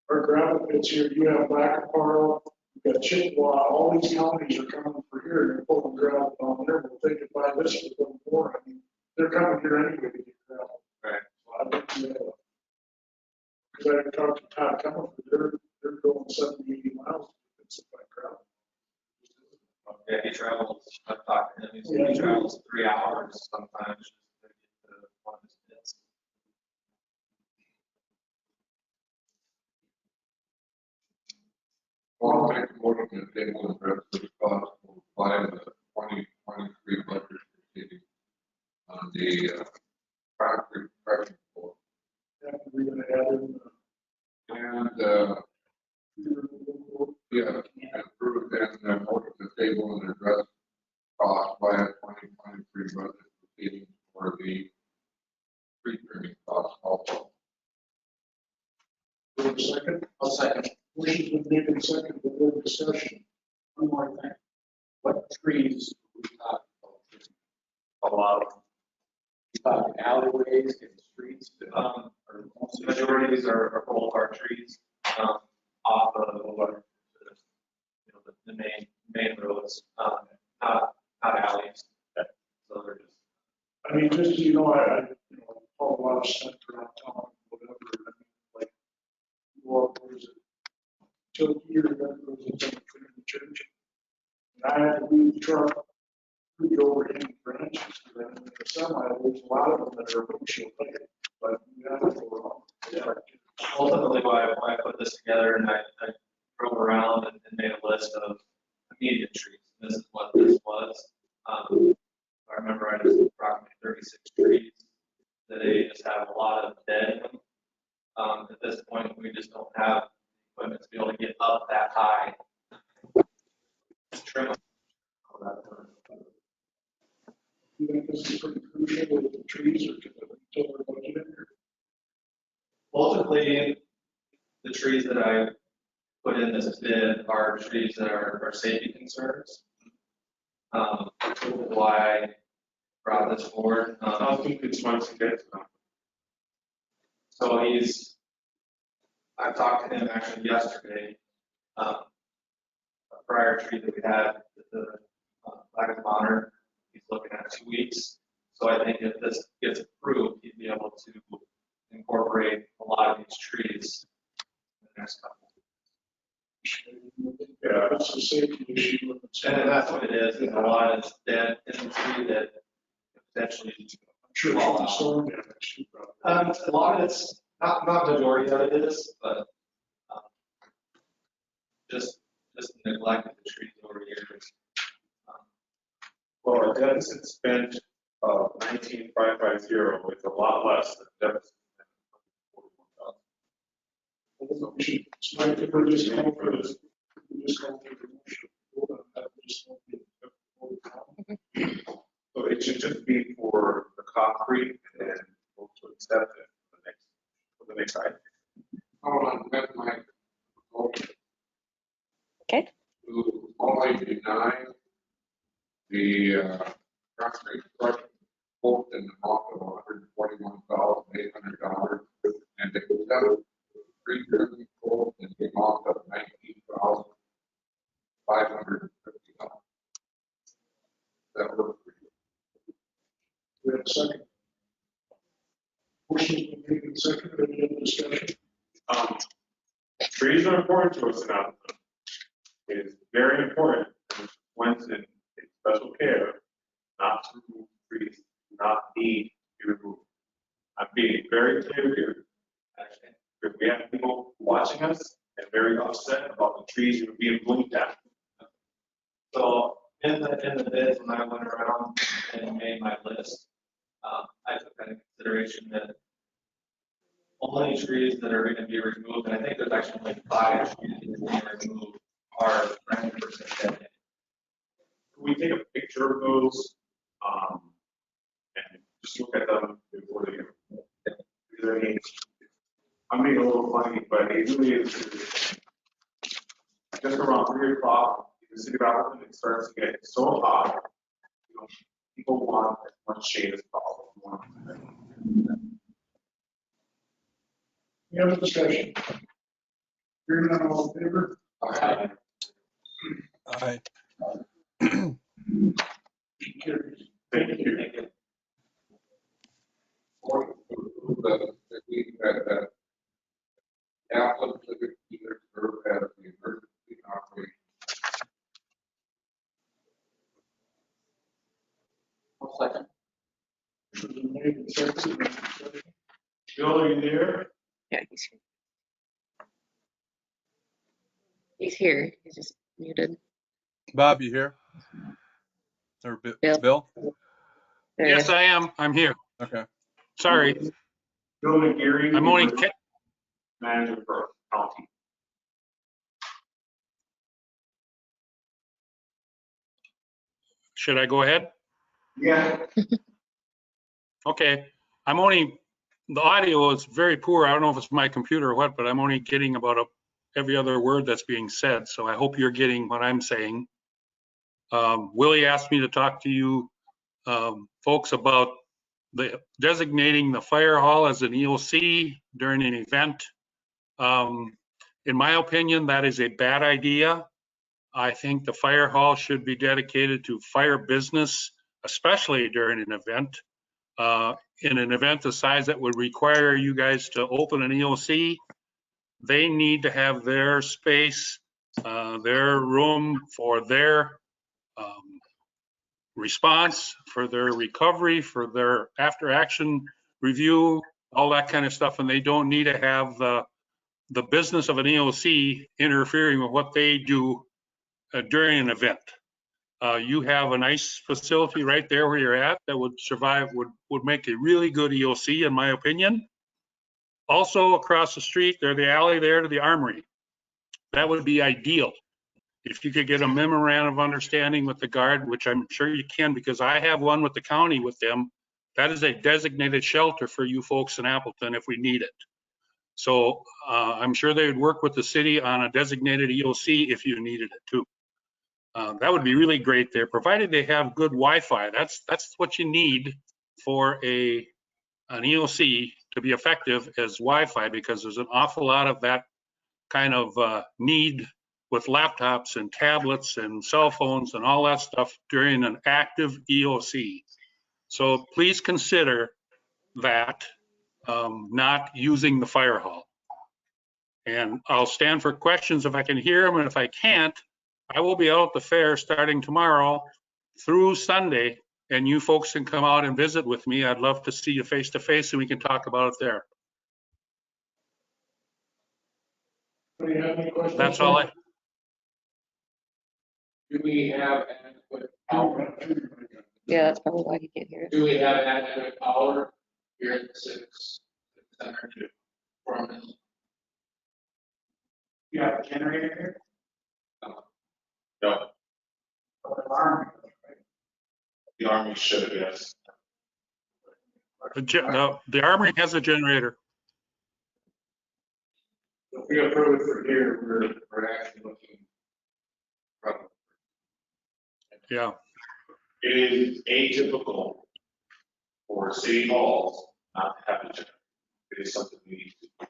our gravel pits here. You have Black and Parle, you've got Chippewa, all these counties are coming for here and they're pulling gravel down there. But they could buy this for a little more. I mean, they're coming here anyway to get gravel. Right. So I think, because I talked to Todd Comerford, they're going 70, 80 miles to buy gravel. Yeah, he travels, I've talked to him, he travels 3 hours sometimes just to get to one of his pits. Well, I'll make a motion to table the rest of the cost will apply to the 2023 budget proceeding on the concrete crushing floor. Yeah, we're going to add in. And, yeah, approve and motion to table and address cost by 2023 budget. a second? I'll second. Motion's been made and seconded, the board discussion. One more thing. What trees are we talking about? A lot of, You talk alleyways and streets. the majority of these are boulevard trees, off of, you know, the main roads, not alleys. So they're just. I mean, just, so you know, I haul a lot of stuff around town, whatever, I mean, like, what was it? Till year ago, it was in the church. And I had to leave the truck, reach over any branches, and then in the semi, there's a lot of them that are windshield height, but you have to go wrong. Yeah. Ultimately, why I put this together and I drove around and made a list of immediate trees. This is what this was. I remember I just approximately 36 trees that they just have a lot of dead in them. At this point, we just don't have equipment to be able to get up that high. Trim them. You think this is pretty crucial with the trees or to the total budget? Ultimately, the trees that I put in this bid are trees that are safety concerns. Why I brought this forward. I think it's once to get to them. So I talked to him actually yesterday. A prior tree that we had, the Black of Honor, he's looking at 2 weeks. So I think if this gets approved, he'd be able to incorporate a lot of these trees in the next couple. Yeah, that's a safety issue. And that's what it is, a lot is dead in the tree that potentially. I'm sure it's from storm damage too, probably. A lot of it's, not majority of it is, but just neglected the trees over years. Well, our deficit spent of 19,550 is a lot less than deficit. We should, it's like if we're just going for this, we just go for the motion. We'll have to just go for the- So it should just be for the concrete and then we'll accept it for the next item. Hold on, that's my motion. Okay. To only deny the concrete project quote in the amount of $141,800 and to accept tree trimming quote in the amount of $19,550. That works for you. We have a second. Motion's been made and seconded, any other discussion? Trees are important to us in Appleton. It is very important, when in special care, not to remove trees, do not need to be removed. I'm being very clear here. Because we have people watching us and very upset about the trees that are being moved down. So in the bids, when I went around and made my list, I took into consideration that only trees that are going to be removed, and I think there's actually like 5 trees that are being removed, are 90% dead. Can we take a picture of those, and just look at them before they go? Because I mean, I'm being a little funny, but it really is. Just around 3 o'clock, in the city of Appleton, it starts to get so hot. You know, people want as much shade as possible. Any other discussion? Hearing none, all in favor? Aye. Aye. Motion carries. Thank you. Or that we had that Appleton Civic either serve as the emergency operation. I'll second. Motion's been made and seconded, any discussion? Bill, are you there? Yeah, he's here. He's here. He's just muted. Bob, you here? Or Bill. Bill? There Yes, you I am. I'm here. Okay. Sorry. Bill McGeary. I'm only, Manager for county. should I go ahead? Yeah. Okay. I'm only the audio is very poor. I don't know if it's my computer or what, but I'm only getting about every other word that's being said. So I hope you're getting what I'm saying. Willie asked me to talk to you folks about designating the fire hall as an EOC during an event. In my opinion, that is a bad idea. I think the fire hall should be dedicated to fire business, especially during an event. In an event the size that would require you guys to open an EOC, they need to have their space, their room for their response, for their recovery, for their after action review, all that kind of stuff. And they don't need to have the business of an EOC interfering with what they do during an event. You have a nice facility right there where you're at that would survive, would make a really good EOC, in my opinion. Also across the street, there's the alley there to the armory. That would be ideal. If you could get a memorandum of understanding with the guard, which I'm sure you can, because I have one with the county with them, that is a designated shelter for you folks in Appleton if we need it. So I'm sure they would work with the city on a designated EOC if you needed it too. That would be really great there, provided they have good Wi-Fi. That's what you need for an EOC to be effective as Wi-Fi, because there's an awful lot of that kind of need with laptops and tablets and cell phones and all that stuff during an active EOC. So please consider that, not using the fire hall. And I'll stand for questions if I can hear them, and if I can't, I will be out at the fair starting tomorrow through Sunday, and you folks can come out and visit with me. I'd love to see you face to face, and we can talk about it there. Do you have any questions? That's all I. Do we have adequate power? Yeah, that's probably why he can't hear it. Do we have adequate power here at the Civic Center to run this? You have a generator here? No, Or the army, right? the Army should, yes. The armory has a generator. If we approve it for here, we're actually looking. Yeah. It is atypical for city halls not to have a generator. It is something we need to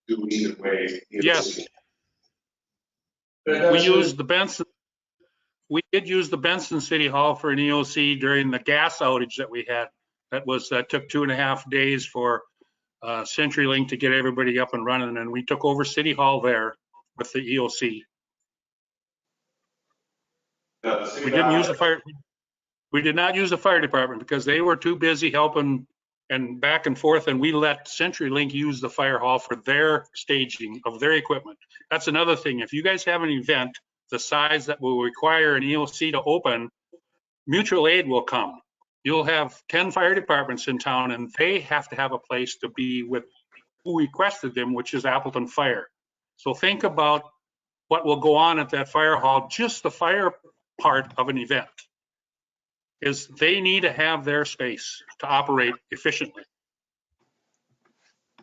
do either way. Yes. We used the Benson. We did use the Benson City Hall for an EOC during the gas outage that we had. That took 2.5 days for CenturyLink to get everybody up and running, and we took over City Hall there with the EOC. We didn't use the fire. We did not use the fire department because they were too busy helping and back and forth, and we let CenturyLink use the fire hall for their staging of their equipment. That's another thing. If you guys have an event the size that will require an EOC to open, mutual aid will come. You'll have 10 fire departments in town, and they have to have a place to be with who requested them, which is Appleton Fire. So think about what will go on at that fire hall. Just the fire part of an event is they need to have their space to operate efficiently.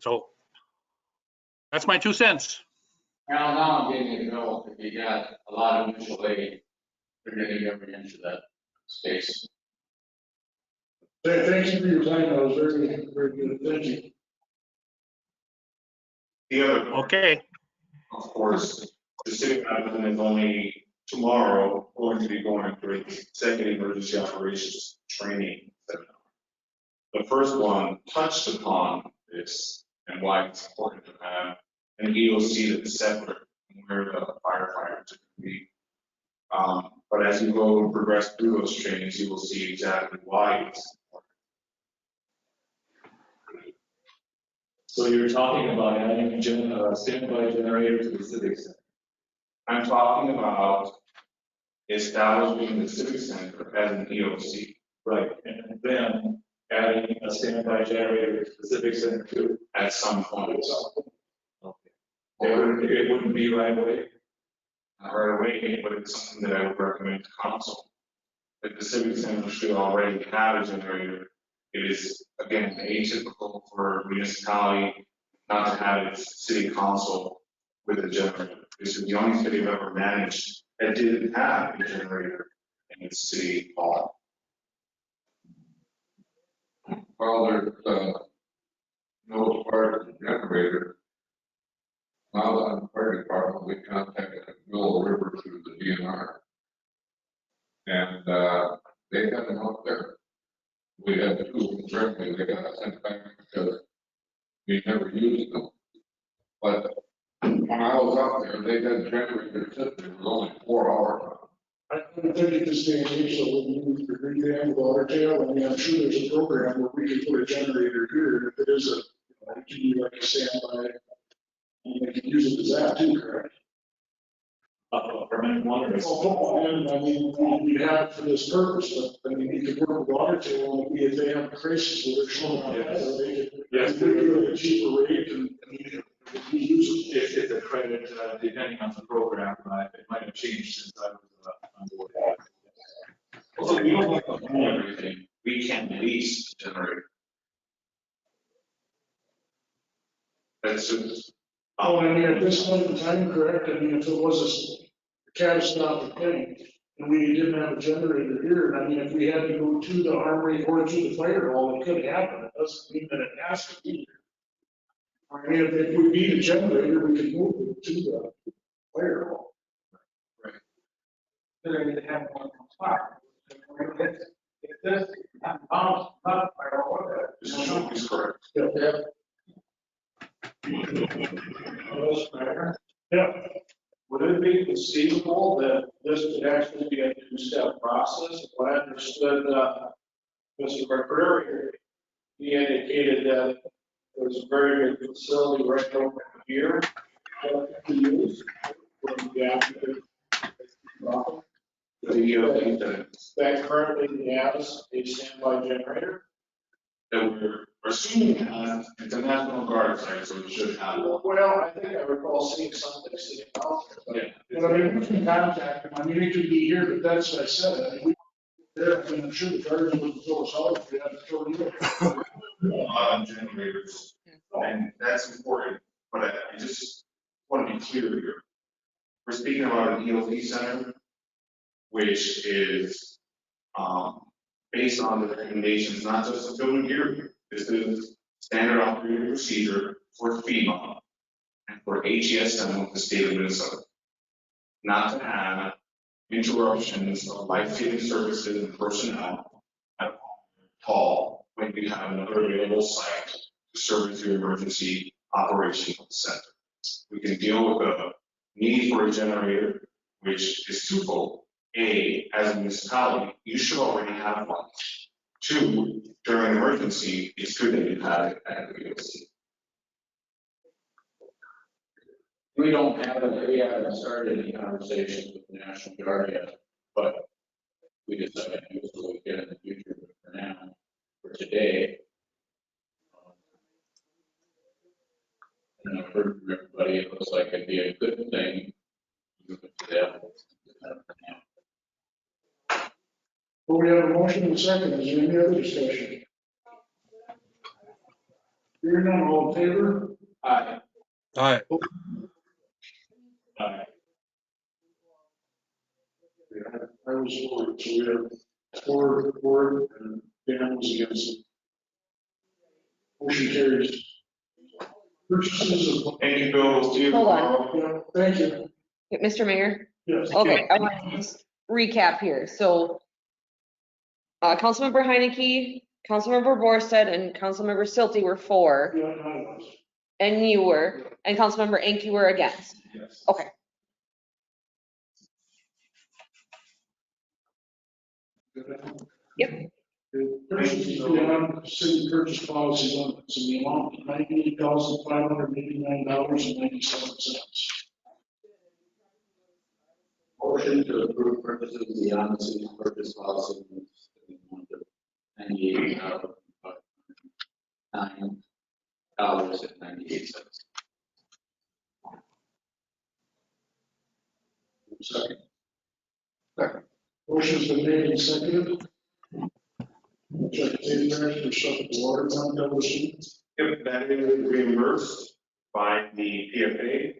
So that's my 2 cents. Now I'm getting to know if you got a lot of mutual aid, they're getting every inch of that space. Thank you for your time. That was very, very good. Thank you. The other, Okay. of course, the city of Appleton is only tomorrow going to be going through the second emergency operations training seminar. The first one touched upon this and why it's important to have an EOC that's separate from where the firefighters can be. But as you go and progress through those trainings, you will see exactly why it's important. So you're talking about adding a standby generator to the civic center? I'm talking about establishing the civic center as an EOC. Right, and then adding a standby generator to the civic center too? At some point. Okay. It wouldn't be right away? Not right away, but it's something that I would recommend to council. That the civic center should already have a generator it is, again, atypical for a municipality not to have its city council with a generator. This is the only city I've ever managed that didn't have a generator in its city hall. Well, there's, no part of the generator. Now on the fire department, we contacted Mill River through the DNR. And, they had them up there. We had two, certainly they got sent back because we never used them. But when I was out there, they had generators sitting there, it was only 4 hours. I think at this day and age, so when you revamp water tail, I mean, I'm sure there's a program where we can put a generator here, if it is a, it can be like a standby. And you can use it as that too, correct? Permanent one or? And I mean, we have it for this purpose, but I mean, you could work with water tail, and if they have crisis where they're showing up, they could do it at a cheaper rate and, I mean, if you use it. If it's a credit, depending on the program, it might have changed since I was on board. So we don't have to own everything, we can lease the generator. That's just, Oh, I mean, at this point in time, correct, I mean, if it was a catastrophic thing, and we didn't have a generator here, and I mean, if we had to go to the armory or to the fire hall, it could happen, it doesn't mean that it has to be here. I mean, if we need a generator, we could move it to the fire hall. They're going to have one spot. If this bounce up, I don't know what this is correct. Yeah. Yeah. Would it be conceivable that this could actually be a two-step process? What I understood, Mr. McCreary, he indicated that there's a very good facility right over here that we use for the applicant. That currently has a standby generator. That we're assuming has, it's a National Guard site, so it should have one. Well, I think I recall seeing something sitting out there. Yeah. But I mean, we can contact them, I mean, it could be here, but that's what I said, I mean, I mean, I'm sure the guardian would throw us out if we had to throw you. On generators, and that's important, but I just want to be clear here. We're speaking about an ELD center, which is, based on the recommendations, not just of Phil here. This is standard operating procedure for FEMA and for HESM of the state of Minnesota. Not to have interruptions of life-saving services and personnel at all when you have another available site to service your emergency operational center. We can deal with the need for a generator, which is twofold. A, as a municipality, you should already have one. Two, during an emergency, it's good that you have it at the VOC. We don't have, we haven't started any conversations with the National Guard yet, but we decided to use what we get in the future, but for now, for today. And I've heard from everybody, it looks like it'd be a good thing. Move it to them. Well, we have a motion and a second, is there any other discussion? Hearing none, all in favor? Aye. Aye. Aye. I was for it, so we have four, and Dan was against it. Motion carries. Purchases of. Thank you, Bill. We'll see you Hold on. Yeah, thank you. Mr. Mayor? Yes. Okay, I want to just recap here. So Councilmember Heineke, Councilmember Borstead, and Councilmember Silty were for, Yeah, I was. and you were, and Councilmember Enke were against. Yes. Okay. Yep. Purchases beyond city purchase policy limits in the amount of $98,589.97. Motion to approve purchases beyond the city's purchase policy. $98,900.98. Second. Motion's been made and seconded. Check the address for some water on double C. If that is reimbursed by the PFA,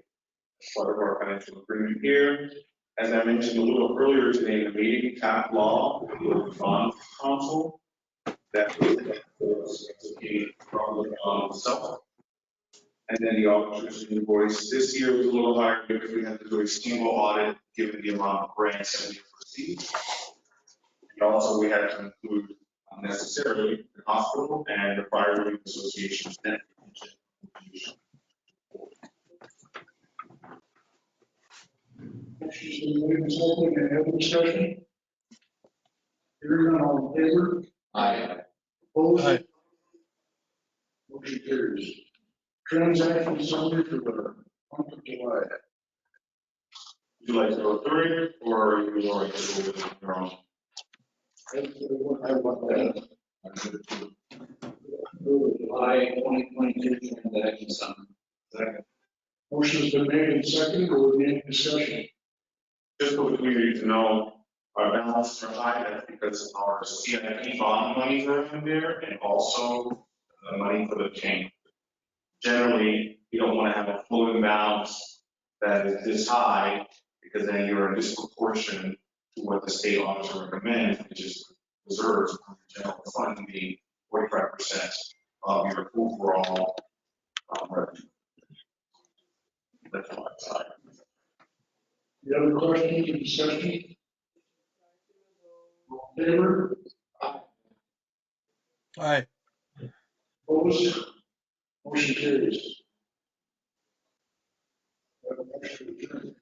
as part of our financial agreement here. As I mentioned a little earlier today in the meeting, cap law, the bond council, that was from itself. And then the auditor's invoice this year was a little higher because we had to do a single audit given the amount of grants that we received. And also we had to include unnecessarily the hospital and the fire relief association's net contribution. Motion's been made and seconded. Any other discussion? Hearing none, all in favor? Aye. Opposed? Aye. Motion carries. Transaction summary for the month of July. Would you like to go through it, or are you already go with it your own? I want that. July 2022 transaction summary. Second. Motion's been made and seconded. Will there be any discussion? Just for the community to know, our balances are high, that's because our CIP bond monies are in there, and also the money for the change. Generally, you don't want to have a floating balance that is this high, because then you're in disproportion to what the state auditor recommends, which is reserves from the general fund to be 45% of your overall revenue. That's why it's high. The other questions or discussion? All in favor? Aye. Opposed? Motion carries.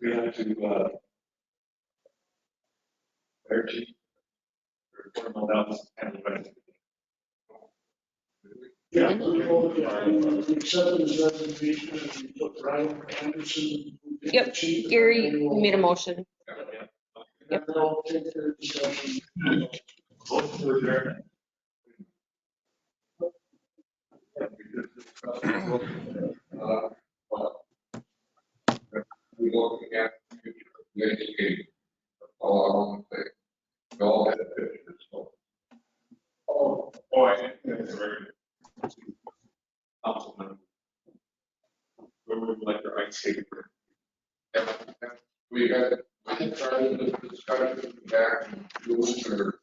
We have to, report on that and the benefit. Yeah, accept his resignation and we put Brian Anderson. Yep, Gary made a motion. And I'll take their discussion. Vote to adjourn. We look at the education. All I want to say, we all had pictures. So Oh, I think that's very. Councilman. Where would you like your ice skating? we had started the discussion back in June or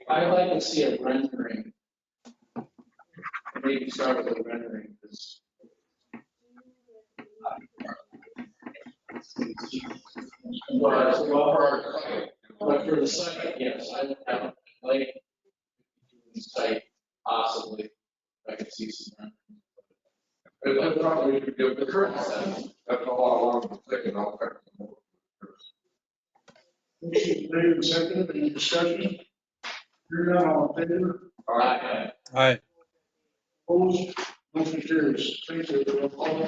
I'd like to see a rendering. Maybe start with a rendering, because but for the site, yes, I would like the site possibly, I could see some. That's probably we could give the current sense. That's all I wanted to say, and I'll back. motion made and seconded. Any discussion? Hearing none, all in favor? Aye. Aye. Opposed? Motion carries. Thank you.